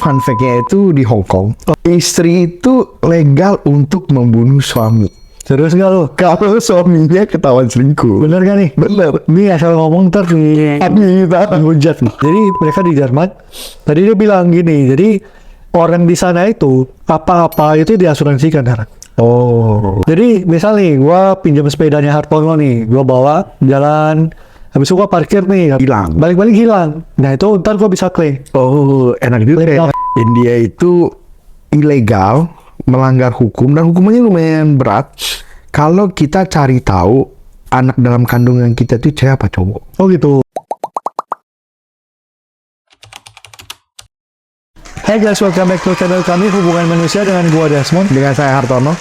Fun fact-nya itu di Hong Kong, istri itu legal untuk membunuh suami. Serius gak lu? Kalau suaminya ketahuan selingkuh. Bener gak nih? Bener. Ini asal ngomong ntar hujat nih. Jadi mereka di Jerman, tadi dia bilang gini, jadi orang di sana itu apa-apa itu diasuransikan. Oh. Jadi misal nih, gua pinjam sepedanya Hartono nih, gua bawa jalan, habis itu gua parkir nih, Hilang. balik-balik hilang. Nah itu ntar gua bisa claim. Oh, enak juga ya. India itu ilegal, melanggar hukum, dan hukumannya lumayan berat. Kalau kita cari tahu anak dalam kandungan kita itu cewek apa cowok. Oh gitu. Hey guys, welcome back to channel kami Hubungan Manusia dengan gua Desmond. Dengan saya Hartono.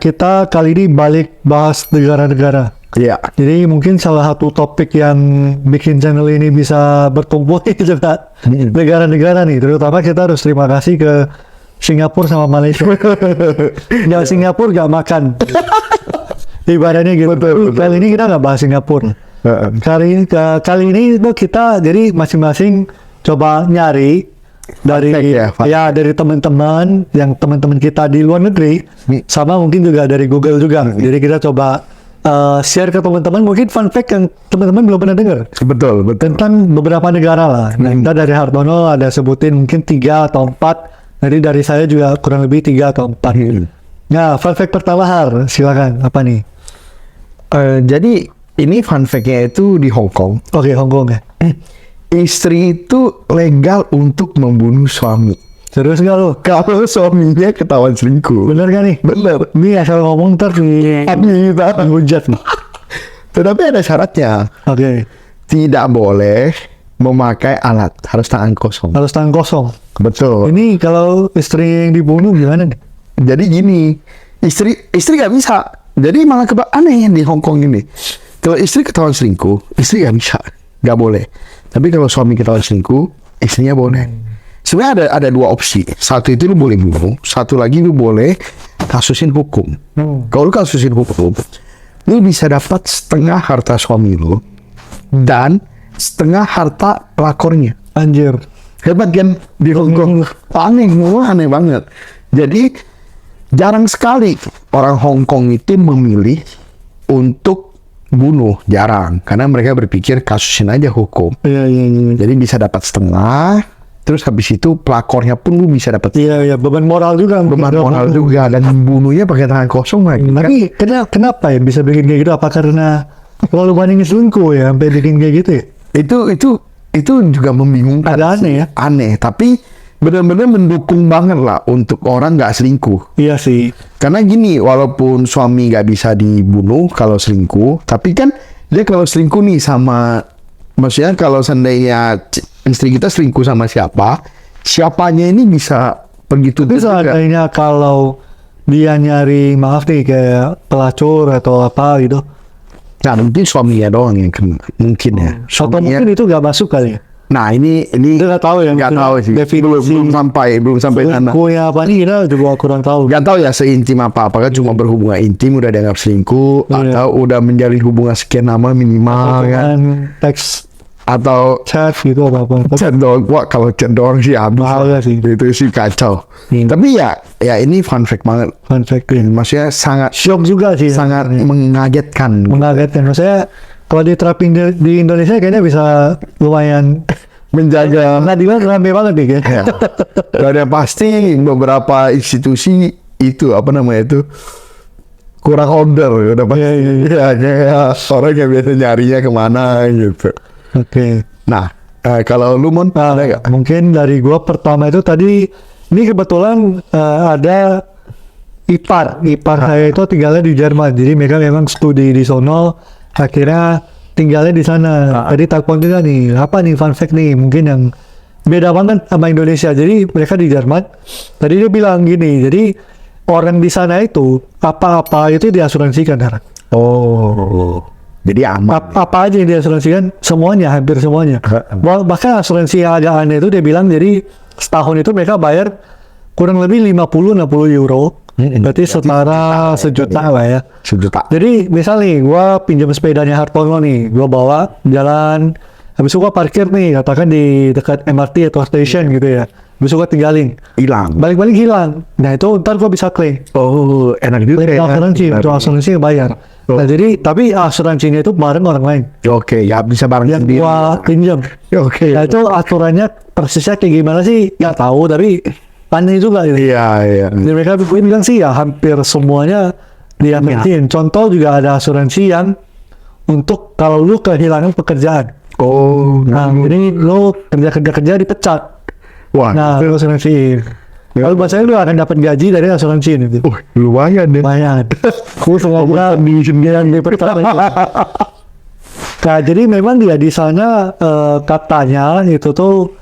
Kita kali ini balik bahas negara-negara. Iya. Jadi mungkin salah satu topik yang bikin channel ini bisa bertumbuh itu kan negara-negara nih. Terutama kita harus terima kasih ke Singapura sama Malaysia. Ya Singapura gak makan. Ibaratnya gitu. Betul. Kali ini kita nggak bahas Singapura. Kali ini itu kita jadi masing-masing coba nyari dari dari teman-teman kita di luar negeri, sama mungkin juga dari Google juga. Jadi kita coba share ke teman-teman mungkin fun fact yang teman-teman belum pernah dengar. Betul. Tentang beberapa negara lah. Nah, kita dari Hartono ada sebutin mungkin 3 atau 4. Nanti dari saya juga kurang lebih 3 atau 4. Nah, fun fact pertama silakan apa nih? Jadi ini fun fact-nya itu di Hong Kong. Oke, Hong Kong ya. Istri itu legal untuk membunuh suami. Serius gak lu? Kalau suaminya ketahuan selingkuh. Bener gak nih? Bener. Ini asal ngomong ntar hujat nih. Tetapi ada syaratnya. Oke. Tidak boleh memakai alat. Harus tangan kosong. Harus tangan kosong. Betul. Ini kalau istri yang dibunuh gimana nih? Jadi gini, istri gak bisa. Jadi malah aneh di Hong Kong ini. Kalau istri ketahuan selingkuh, istri gak bisa. Gak boleh. Tapi kalau suami ketahuan selingkuh, istrinya boleh. Sebenarnya ada 2 opsi. Satu itu lu boleh bunuh, satu lagi lu boleh kasusin hukum. Kalau lu kasusin hukum, lu bisa dapat setengah harta suami lu dan setengah harta pelakornya. Anjir. Hebat kan di Hong Kong? Aneh banget. Jadi jarang sekali orang Hong Kong itu memilih untuk bunuh, jarang, karena mereka berpikir kasusin aja hukum. Iya. Jadi bisa dapat setengah, terus habis itu pelakornya pun lu bisa dapat. Iya, beban moral juga. Dan bunuhnya pakai tangan kosong lagi. Tapi kenapa ya bisa bikin kayak gitu? Apa karena terlalu bandingin selingkuh ya sampai bikin kayak gitu ya? Itu juga membingungkan. Ada aneh ya? Aneh, tapi benar-benar mendukung banget lah untuk orang nggak selingkuh. Iya sih. Karena gini, walaupun suami nggak bisa dibunuh kalau selingkuh, tapi kan dia kalau selingkuh nih maksudnya kalau seandainya istri kita selingkuh sama siapanya ini bisa pergi tuntut juga. Seandainya kalau dia nyari maaf nih kayak pelacur atau apa gitu. Nah mungkin suaminya doang yang kena, mungkin ya. Atau mungkin itu nggak masuk kali ya. Nah ini nggak tahu ya, nggak tahu sih, belum sampai sana. Selingkuhnya apa nih kita juga kurang tahu. Nggak tahu ya seintim apakah cuma berhubungan intim udah dianggap selingkuh, atau udah menjalin hubungan sekian lama minimal kan, teks atau chat gitu apa. Chat doang. Wah kalau chat doang sih habis sih. Itu sih kacau. Tapi ya ini fun fact banget. Fun fact maksudnya sangat shock juga sih, sangat mengagetkan. Maksudnya kalau diterapin di Indonesia kayaknya bisa lumayan menjaga. Nah, di mana rame banget nih kayaknya. Dan yang pasti beberapa institusi itu kurang order udah pasti. Ya, orang yang biasa nyarinya kemana gitu. Oke. Nah, kalau lu ada nggak? Mungkin dari gua pertama itu tadi ini kebetulan ada ipar saya itu tinggalnya di Jerman, jadi mereka memang studi di sono. Akhirnya tinggalnya di sana. Tadi telepon juga nih, apa nih fun fact nih, mungkin yang beda banget sama Indonesia. Jadi mereka di Jerman. Tadi dia bilang gini, jadi orang di sana itu apa-apa itu diasuransikan. Oh, jadi aman. Apa aja yang diasuransikan? Semuanya, hampir semuanya. Bahkan asuransi yang agak aneh itu dia bilang, jadi setahun itu mereka bayar kurang lebih 50-60 euro. Berarti setara sejuta lah ya. Sejuta. Jadi misal nih, gua pinjam sepedanya Hartono nih, gua bawa jalan, habis itu gua parkir nih, katakan di dekat MRT atau station gitu ya, habis itu gua tinggalin, Hilang. balik-balik hilang. Nah itu ntar gua bisa claim. Oh, enak juga Claim ya. asuransi, untuk asuransi bayar. Oh. Nah jadi, tapi asuransinya itu bareng orang lain Oke, ya bisa bareng yang sendiri. gua pinjam. Oke. Nah itu aturannya persisnya kayak gimana sih nggak tahu, tapi aneh juga gitu. Iya, iya. Jadi mereka bilang sih ya hampir semuanya diasuransiin. Contoh juga ada asuransi yang untuk kalau lu kehilangan pekerjaan. Oh, Nah, jadi lu kerja dipecat. wah. Nah, lu asuransiin. Kalau bahasanya lu akan dapat gaji dari asuransi itu. Lumayan deh. Lumayan. Aku sengaja di sembilan dipecat. Nah, jadi memang dia di sana katanya itu tuh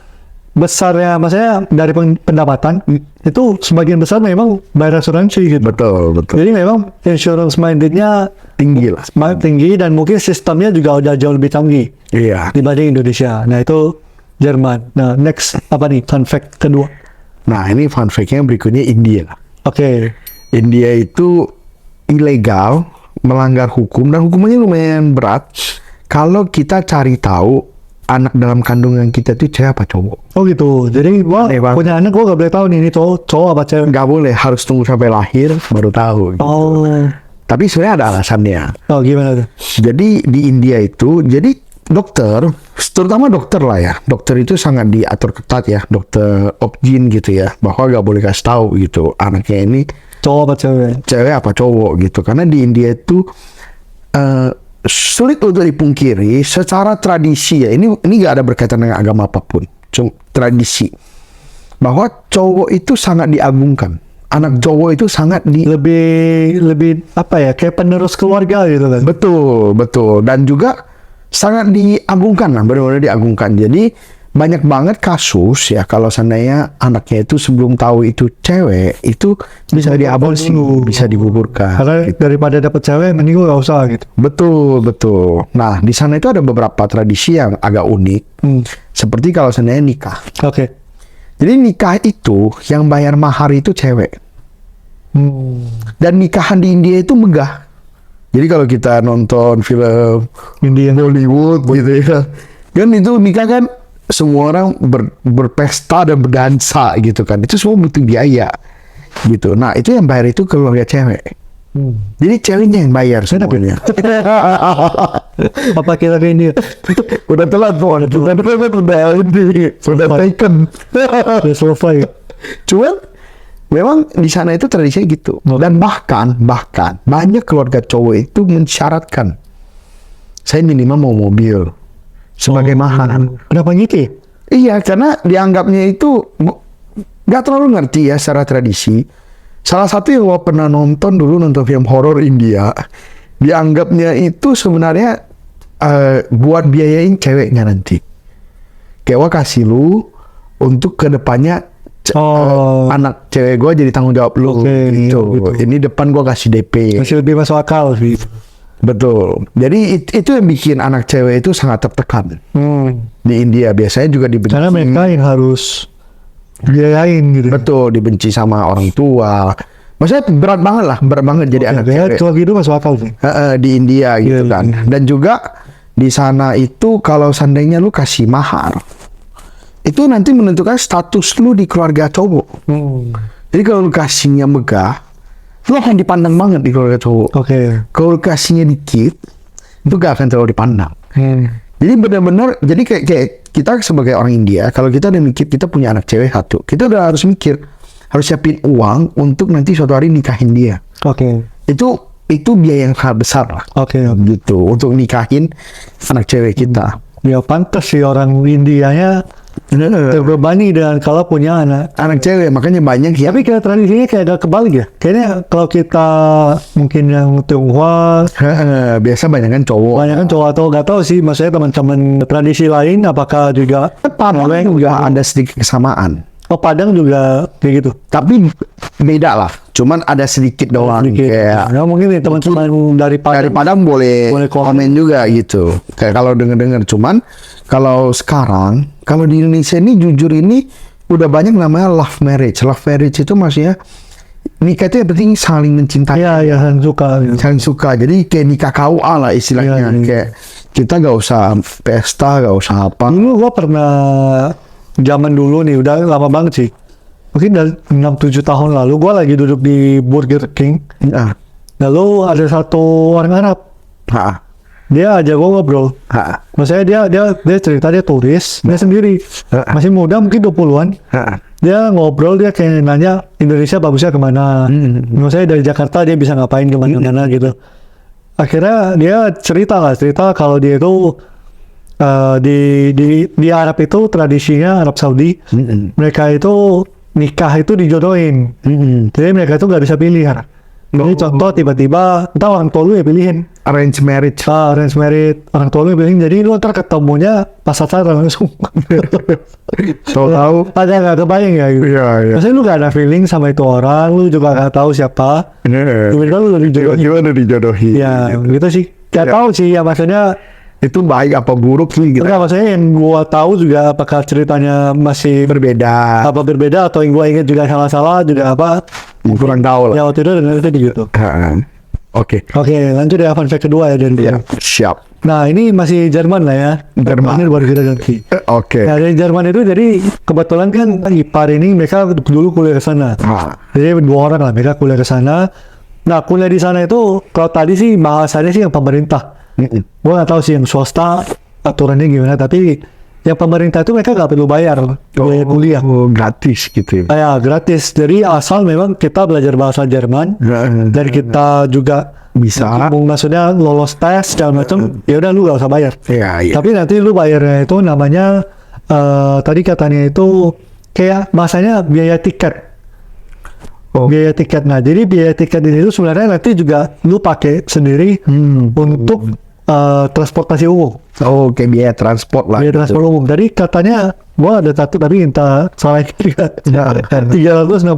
besarnya, maksudnya dari pendapatan itu sebagian besar memang bayar asuransi gitu. Betul, betul. Jadi memang insurance mindednya Tinggi lah. tinggi dan mungkin sistemnya juga udah jauh lebih canggih Iya. dibanding Indonesia. Nah itu Jerman. Nah next apa nih fun fact kedua? Nah, ini fun fact-nya berikutnya India. Oke. India itu ilegal, melanggar hukum, dan hukumannya lumayan berat kalau kita cari tahu anak dalam kandungan kita itu cewek apa cowok. Oh gitu. Jadi gua Aneh banget. punya anak, gua gak boleh tahu nih ini cowok apa cewek. Nggak boleh, harus tunggu sampai lahir baru tahu. gitu. Oh. Tapi sebenarnya ada alasannya. Oh gimana tuh? Jadi di India itu, jadi dokter, terutama dokter lah ya, dokter itu sangat diatur ketat ya, dokter obgyn gitu ya, bahwa nggak boleh kasih tahu gitu anaknya ini Cowok apa cewek? cewek apa cowok gitu, karena di India itu sulit untuk dipungkiri secara tradisi ya, ini nggak ada berkaitan dengan agama apapun, cuma tradisi bahwa cowok itu sangat diagungkan, anak cowok itu sangat Lebih apa ya? Kayak penerus keluarga gitu kan. betul, dan juga sangat diagungkan lah, benar-benar diagungkan. Jadi banyak banget kasus ya kalau seandainya anaknya itu sebelum tahu itu cewek itu bisa diaborsi, bisa digugurkan. Karena daripada dapat cewek, mending gua gak usah gitu. Betul. Nah, di sana itu ada beberapa tradisi yang agak unik. Seperti kalau seandainya nikah. Oke. Jadi nikah itu yang bayar mahar itu cewek. Dan nikahan di India itu megah. Jadi kalau kita nonton film India. Hollywood gitu ya, kan itu nikah kan semua orang berpesta dan berdansa gitu kan. Itu semua butuh biaya gitu. Nah, itu yang bayar itu keluarga cewek. Jadi ceweknya yang bayar semuanya. Apa kita ke India? Udah telat tuh, udah taken. Udah selesai. Cuman memang di sana itu tradisinya gitu. Dan bahkan banyak keluarga cowok itu mensyaratkan saya minimal mau mobil sebagai mahar. Kenapa gitu ya? Iya, karena dianggapnya itu nggak terlalu ngerti ya secara tradisi. Salah satu yang gua pernah nonton film horor India, dianggapnya itu sebenarnya buat biayain ceweknya nanti. Kayak gua kasih lu untuk kedepannya anak cewek gua jadi tanggung jawab lu. Oke, gitu. gitu. Ini depan gua kasih DP. Masih lebih masuk akal sih. Betul. Jadi itu yang bikin anak cewek itu sangat tertekan. Di India biasanya juga dibenci. Karena mereka yang harus biayain gitu. Betul, dibenci sama orang tua. Maksudnya berat banget jadi anak cewek. Kalau gitu masuk akal sih. Di India gitu Iya, kan. Dan juga di sana itu kalau seandainya lu kasih mahar, itu nanti menentukan status lu di keluarga cowok. Jadi kalau lu kasihnya megah, lu akan dipandang banget di keluarga cowok. Oke. Kalau lu kasihnya dikit, itu gak akan terlalu dipandang. Jadi benar-benar, jadi kayak kita sebagai orang India, kalau kita udah mikir kita punya anak cewek satu, kita udah harus mikir, harus siapin uang untuk nanti suatu hari nikahin dia. Oke. Itu biaya yang sangat besar lah. Oke. Gitu, untuk nikahin anak cewek kita. Ya pantas sih orang Indianya terbebani dengan kalau punya anak. Anak cewek, makanya banyak ya. Tapi kayak tradisinya kayak agak kebalik ya. Kayaknya kalau kita mungkin yang Tionghoa, Biasa banyak kan cowok. banyak kan cowok atau nggak tahu sih. Maksudnya teman-teman tradisi lain apakah juga Padang juga ada sedikit kesamaan. Oh Padang juga kayak gitu. Tapi beda lah. Cuman ada sedikit doang. Sedikit. Kayak Ya, mungkin nih teman-teman dari dari Padang. Padang boleh Boleh komen juga gitu. Kayak kalau denger-denger. Cuman kalau sekarang, kalau di Indonesia ini jujur ini udah banyak namanya love marriage. Love marriage itu maksudnya nikah itu yang penting saling mencintai, Iya, ya kan suka. Ya. saling suka. Jadi kayak nikah KUA lah istilahnya. Iya. Kayak kita gak usah pesta, gak usah apa. Dulu gua pernah zaman dulu nih, udah lama banget sih. Mungkin dari 6-7 tahun lalu gua lagi duduk di Burger King. Ah, Lalu ada satu orang Arab. ah, Dia ajak gua ngobrol. ah, Maksudnya dia cerita dia turis, dia sendiri. Masih muda mungkin 20-an. ah. Dia ngobrol, dia kayak nanya Indonesia bagusnya kemana. Maksudnya dari Jakarta dia bisa ngapain kemana-mana gitu. Akhirnya dia cerita kalau dia itu di Arab itu tradisinya Arab Saudi, mereka itu nikah itu dijodohin. Jadi mereka itu nggak bisa pilih. Jadi contoh tiba-tiba entah orang tua lu ya pilihin. Arrange marriage. Arrange marriage, orang tua lu ya pilihin. Jadi lu ntar ketemunya pas pacaran langsung. Tahu. Ada nggak kebayang ya gitu. Iya, iya. Maksudnya lu gak ada feeling sama itu orang, lu juga gak tahu siapa. Tiba-tiba lu udah dijodohin. Gimana dijodohi? Ya gitu sih. Gak tahu sih ya maksudnya. Itu baik apa buruk sih gitu. Enggak, maksudnya yang gua tahu juga apakah ceritanya masih Berbeda. apa berbeda atau yang gua ingat juga salah-salah juga apa. Kurang tahu lah. Ya waktu itu dengar tadi gitu. Oke. Oke, lanjut ya fun fact kedua ya dan Ya, siap. Nah ini masih Jerman lah ya. Jerman. Ini baru kita ganti. Oke. Nah dari Jerman itu jadi kebetulan kan ipar ini mereka dulu kuliah ke sana. Ah, Jadi 2 orang lah mereka kuliah ke sana. Nah kuliah di sana itu kalau tadi sih bahasanya sih yang pemerintah. Gua nggak tahu sih yang swasta aturannya gimana. Tapi yang pemerintah itu mereka nggak perlu bayar biaya kuliah. Oh, gratis gitu. Ya gratis. Jadi asal memang kita belajar bahasa Jerman dan kita juga Bisa. maksudnya lolos tes segala macam. Ya udah lu nggak usah bayar. Iya, iya. Tapi nanti lu bayarnya itu namanya tadi katanya itu kayak masanya biaya tiket. Oh. Biaya tiket. Nah, jadi biaya tiket ini itu sebenarnya nanti juga lu pakai sendiri untuk transportasi umum. Oh, kayak biaya transport lah. Biaya transport umum. Jadi katanya gua ada satu tapi entah salah juga. 365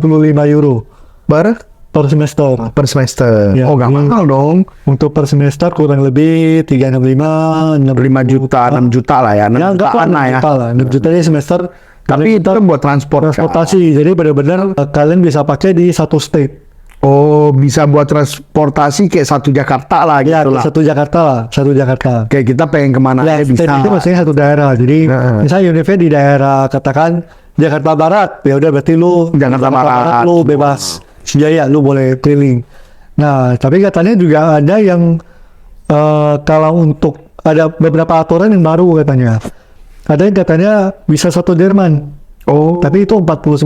euro Bar per semester. per semester. Ya. Oh, gak mahal dong. Untuk per semester kurang lebih 365 5 juta, 6 juta lah ya. 6 Ya enggak jutaan lah ya. 6 juta di semester. Tapi itu kan buat transport. Transportasi, jadi benar-benar kalian bisa pakai di satu state. Oh, bisa buat transportasi kayak satu Jakarta lah Ya, gitu lah. satu Jakarta lah, satu Jakarta. Kayak kita pengen kemana aja bisa. State itu maksudnya satu daerah. Jadi misalnya Unive di daerah katakan Jakarta Barat, ya udah berarti lu Jakarta Barat. lu bebas. Jaya lu boleh keliling. Nah, tapi katanya juga ada yang kalau untuk ada beberapa aturan yang baru katanya. Ada yang katanya bisa satu Jerman. Oh. Tapi itu $49.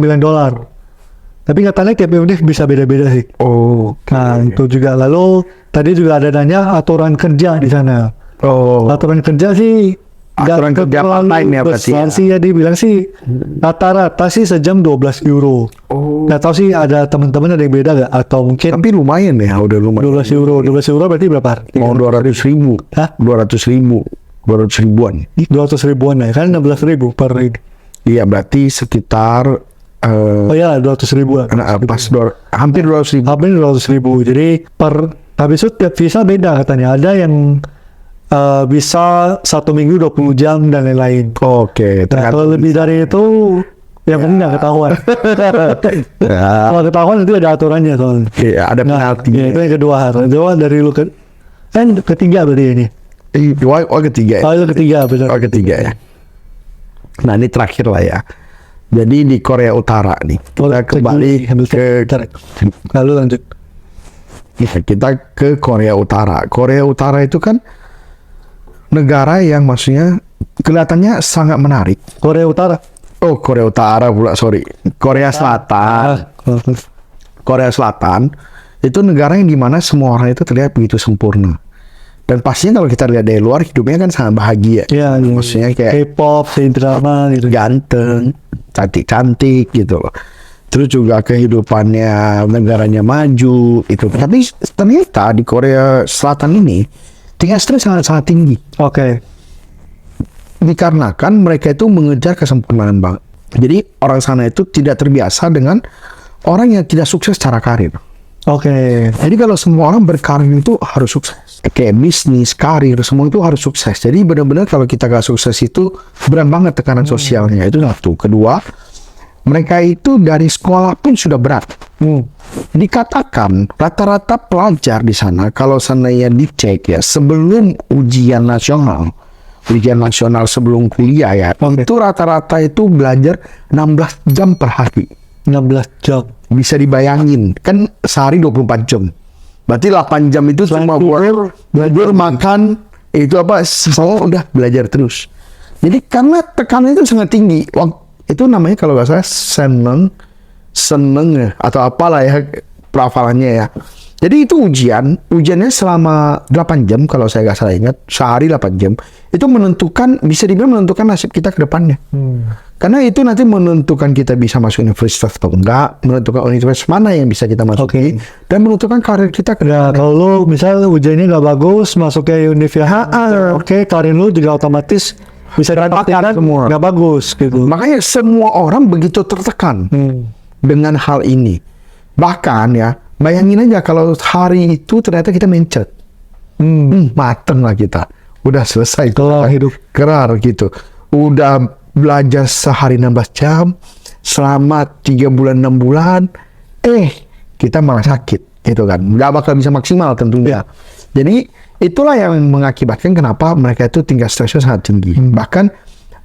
Tapi katanya tiap unit bisa beda-beda sih. Oh. Nah, itu juga. Lalu tadi juga ada nanya aturan kerja di sana. Oh. Aturan kerja sih Aturan nggak kerja terlalu part-time ya berarti besar ya? sih ya, dibilang sih rata-rata sih sejam 12 euro. Oh. Nggak tahu sih ada teman-teman ada yang beda nggak atau mungkin Tapi lumayan ya, udah lumayan. 12 euro. 12 euro berarti berapa? Mau 200.000. Hah? 200.000. 200 ribuan. 200 ribuan ya kan 16 ribu per ini. Iya, berarti sekitar Oh iya 200 ribuan. hampir 200.000. Hampir 200 ribu. Jadi habis itu tiap visa beda katanya. Ada yang bisa 1 minggu 20 jam dan lain-lain. Oke, Nah, kalau lebih dari itu yang penting nggak ketahuan. Ya, Kalau ketahuan itu ada aturannya soalnya. iya, ada Nah, penalti. ya, itu yang kedua. Kedua dari lu kan ketiga berarti ini. Ketiga ya. Oh, itu ketiga benar. Ketiga ya. Nah, ini terakhir lah ya. Jadi di Korea Utara nih. Kita kembali ke Lalu lanjut. kita ke Korea Utara. Korea Utara itu kan negara yang maksudnya kelihatannya sangat menarik. Korea Utara. Oh, Korea Utara pula, sorry. Korea Selatan. Korea Selatan itu negara yang dimana semua orang itu terlihat begitu sempurna. Dan pastinya kalau kita lihat dari luar hidupnya kan sangat bahagia. Iya, Maksudnya kayak K-pop, drama gitu. ganteng, cantik-cantik gitu loh. Terus juga kehidupannya negaranya maju itu. Tapi ternyata di Korea Selatan ini tingkat stres sangat tinggi. Oke. Dikarenakan mereka itu mengejar kesempurnaan banget. Jadi orang sana itu tidak terbiasa dengan orang yang tidak sukses secara karir. Oke. Jadi kalau semua orang berkarir itu harus sukses. Kayak bisnis, karir, semua itu harus sukses. Jadi benar-benar kalau kita gak sukses itu berat banget tekanan sosialnya. Itu satu. Kedua, mereka itu dari sekolah pun sudah berat. dikatakan rata-rata pelajar di sana kalau seandainya dicek ya sebelum ujian nasional sebelum kuliah ya, itu rata-rata itu belajar 16 jam per hari. 16 jam. Bisa dibayangin, kan sehari 24 jam. Berarti 8 jam itu cuma buat belajar, makan, itu apa, semua udah belajar terus. Jadi karena tekanan itu sangat tinggi, itu namanya kalau nggak salah seneng ya, atau apalah ya pelafalannya ya. Jadi itu ujiannya selama 8 jam kalau saya nggak salah ingat, sehari 8 jam. Itu bisa dibilang menentukan nasib kita ke depannya. Karena itu nanti menentukan kita bisa masuk universitas atau enggak, menentukan universitas mana yang bisa kita masuki, dan menentukan karir kita ke depan. Kalau lu misalnya ujiannya nggak bagus, masuk ke universitas, karir lu juga otomatis bisa dapatkan semua. Nggak bagus gitu. Makanya semua orang begitu tertekan dengan hal ini. Bahkan ya, bayangin aja kalau hari itu ternyata kita mencet. Mateng lah kita. Udah selesai. Kelar gitu. Udah belajar sehari 16 jam. Selama 3 bulan, 6 bulan. Kita malah sakit. Gitu kan. Nggak bakal bisa maksimal tentunya. Jadi, itulah yang mengakibatkan kenapa mereka itu tingkat stresnya sangat tinggi. Bahkan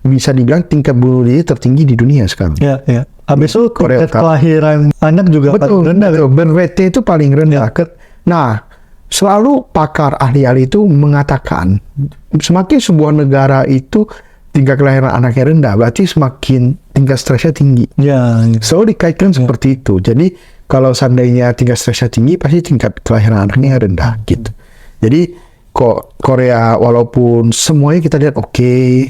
bisa dibilang tingkat bunuh diri tertinggi di dunia sekarang. Ya. Habis itu tingkat kelahiran anak juga paling rendah. Rate itu paling rendah. Nah, selalu pakar ahli-ahli itu mengatakan semakin sebuah negara itu tingkat kelahiran anaknya rendah, berarti semakin tingkat stresnya tinggi. Selalu dikaitkan seperti itu. Jadi kalau seandainya tingkat stresnya tinggi, pasti tingkat kelahiran anaknya rendah gitu. Jadi kok Korea walaupun semuanya kita lihat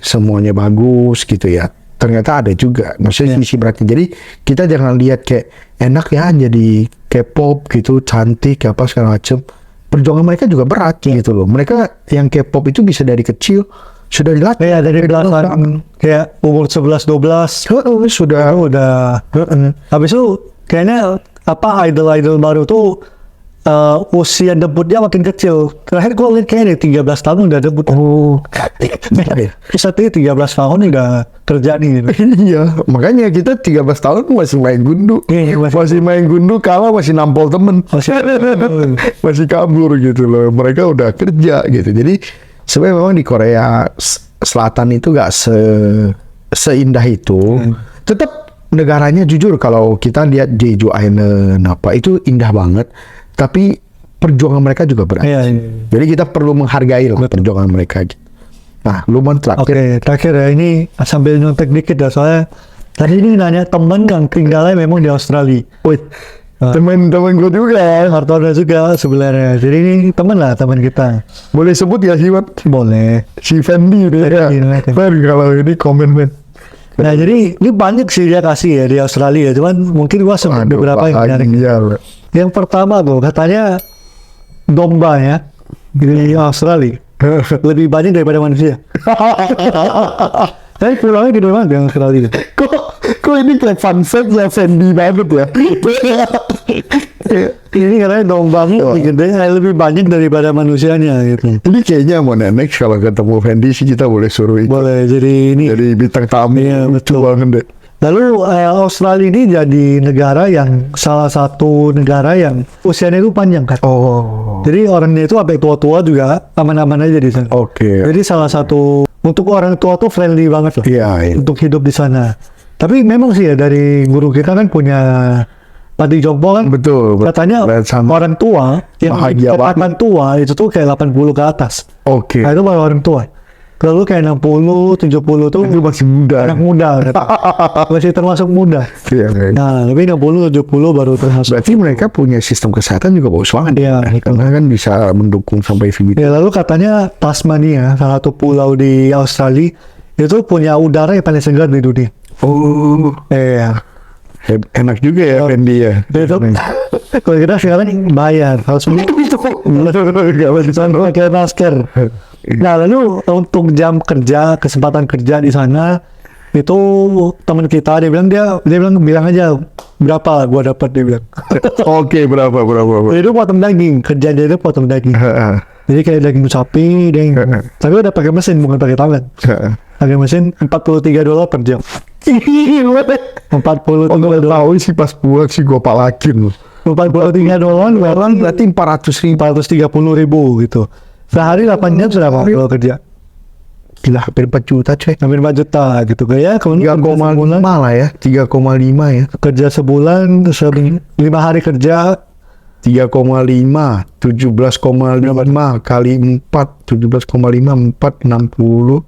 semuanya bagus gitu ya, ternyata ada juga maksudnya sisi beratnya. Jadi kita jangan lihat kayak enak ya jadi K-pop gitu, cantik apa segala macam. Perjuangan mereka juga berat gitu loh. Mereka yang K-pop itu bisa dari kecil sudah dilatih. Dari belakang kayak umur 11-12 sudah. Habis itu kayaknya idol baru tuh usia debutnya makin kecil. Terakhir gue lihat kayaknya 13 tahun udah debut. Saat ini 13 tahun udah kerja nih gitu. Iya, makanya kita 13 tahun masih main gundu. Masih main gundu, kalah masih nampol temen. Masih kabur gitu loh. Mereka udah kerja gitu. Jadi sebenarnya memang di Korea Selatan itu gak seindah itu. Tetap negaranya jujur kalau kita lihat Jeju Island itu indah banget. Tapi perjuangan mereka juga berat. Jadi kita perlu menghargai lah perjuangan mereka. Nah, lumayan terakhir ya, ini sambil nyontek dikit ya, soalnya tadi ini nanya temen yang tinggalnya memang di Australia. Temen gue juga, Hartono juga sebenarnya. Jadi ini temen kita. Boleh sebut ya sih, Mat? Boleh. Si Fendi ya. Kalau ini komen, men. Nah, jadi ini banyak sih dia kasih ya di Australia. Cuman mungkin gua sebut beberapa yang menarik. Yang pertama tuh katanya domba ya di Australia lebih banyak daripada manusia. Tapi pulangnya gede banget yang Australia. Kok ini kayak fun fact ya, Fendi banget ya. Ini katanya dombanya lebih banyak daripada manusianya gitu. Ini kayaknya mau next kalau ketemu Fendi sih kita boleh suruh itu. Boleh jadi bintang tamu. Iya, betul banget deh. Lalu Australia ini jadi salah satu negara yang usianya itu panjang kan. Jadi orangnya itu sampai tua-tua juga aman-aman aja di sana. Jadi salah satu untuk orang tua tuh friendly banget loh. Untuk hidup di sana. Tapi memang sih ya dari guru kita kan punya Pati Jompo kan. Betul. Katanya orang tua yang katakan tua itu tuh kayak 80 ke atas. Nah, itu baru orang tua. Lalu kayak 60, 70 tuh itu masih muda. Anak muda. Masih termasuk muda. Nah, tapi 60, 70 baru termasuk. Berarti mereka punya sistem kesehatan juga bagus banget. Karena kan bisa mendukung sampai segitu. Lalu katanya Tasmania, salah satu pulau di Australia, itu punya udara yang paling segar di dunia. Enak juga ya Fendi ya. Kalau kita sekarang bayar harus pakai masker. Nah, lalu untuk jam kerja, kesempatan kerja di sana itu teman kita dia bilang aja berapa gua dapat, dia bilang. Berapa. Jadi itu potong daging, kerja dia itu potong daging. Jadi kayak daging sapi, tapi udah pakai mesin bukan pakai tangan. Pakai mesin $43 per jam. $43. Tahu sih pas pulang sih gua palakin loh. $43 berarti 400.000. 430.000 gitu. Sehari 8 jam berapa kalau kerja? Gila, hampir 4 juta coy. Hampir 4 juta gitu. Kayak kemudian 3,5 lah ya, 3,5 ya. kerja sebulan, 5 hari kerja 3,5, 17,5 kali 4, 17,5, 4, 60,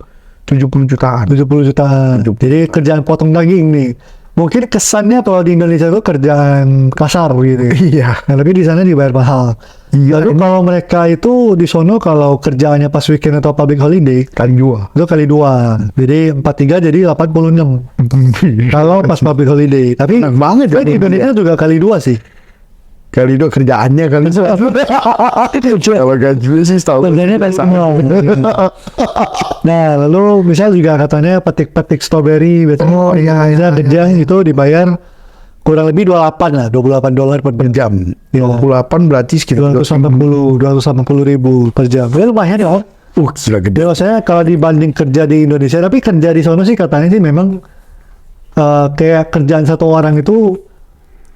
70 jutaan. 70 jutaan. Jadi kerjaan potong daging nih. Mungkin kesannya kalau di Indonesia itu kerjaan kasar gitu. Iya. Nah, tapi di sana dibayar mahal. Iya. Lalu kalau mereka itu di sono kalau kerjaannya pas weekend atau public holiday Kali 2. itu kali 2. Jadi 43 jadi 86. Kalau pas public holiday. Tapi Enak banget ya. di Indonesia juga kali 2 sih. Kali 2 kerjaannya kali. Kalau gaji sih tahu. Kerjanya kan semua. Nah, lalu misalnya juga katanya petik-petik strawberry biasanya. Oh, iya, Bisa kerja itu dibayar kurang lebih 28 lah, $28 per Per jam. Ya. 28 berarti sekitar 280.000 per jam. Ya lumayan ya. sudah gede. Maksudnya kalau dibanding kerja di Indonesia, tapi kerja di sono sih katanya sih memang kayak kerjaan satu orang itu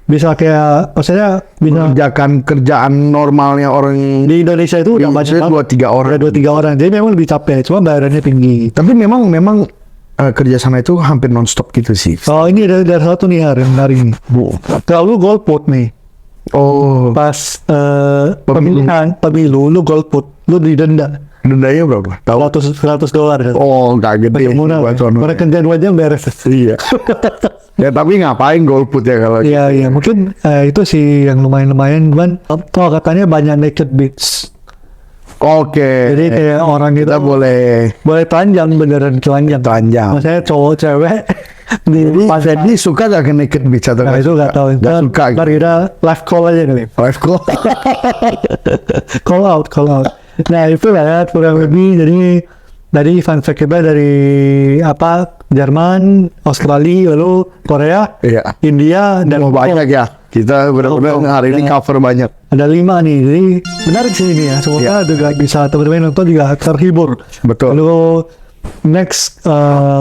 bisa kayak, maksudnya bisa Mengerjakan kerjaan normalnya orang di Indonesia itu udah banyak banget. 2-3 orang. Ada 2-3 orang, jadi memang lebih capek, cuma bayarannya tinggi. Tapi memang kerja sana itu hampir nonstop gitu sih. Oh, ini dari satu nih hari ini. Kalau lu golput nih, Oh, pas Pemilu. pemilu, lu golput, lu didenda dendanya berapa? Tahu? $100. Oh, nggak gede. Murah. Buat sono. Mereka kerja 2 jam beres. Iya. Ya tapi ngapain golput ya kalau Iya, iya, mungkin itu sih yang lumayan. Cuman, oh katanya banyak naked beach. Oke. Jadi kayak orang itu kita boleh telanjang, beneran telanjang. telanjang. Maksudnya cowok cewek di pasien. Ini suka gak ke naked beach atau Nah itu nggak tahu. Nggak suka. Ntar kita live call aja kali. Live call. Call out. Nah itu lah ya, kurang lebih. Jadi dari fun fact kita dari Jerman, Australia, lalu Korea, Iya. India, dan Mau banyak ya. Kita benar-benar hari ini cover banyak. ada 5 nih. Jadi menarik sih ini ya. Semoga juga bisa teman-teman nonton juga terhibur. Betul. Lalu next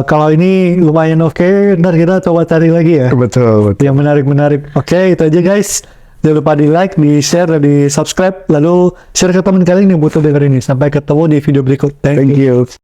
kalau ini lumayan oke, ntar kita coba cari lagi ya. Betul. Yang menarik. Oke, itu aja guys. Jangan lupa di like, di share, dan di subscribe. Lalu share ke teman kalian yang butuh denger ini. Sampai ketemu di video berikut. Thank you. Thank you.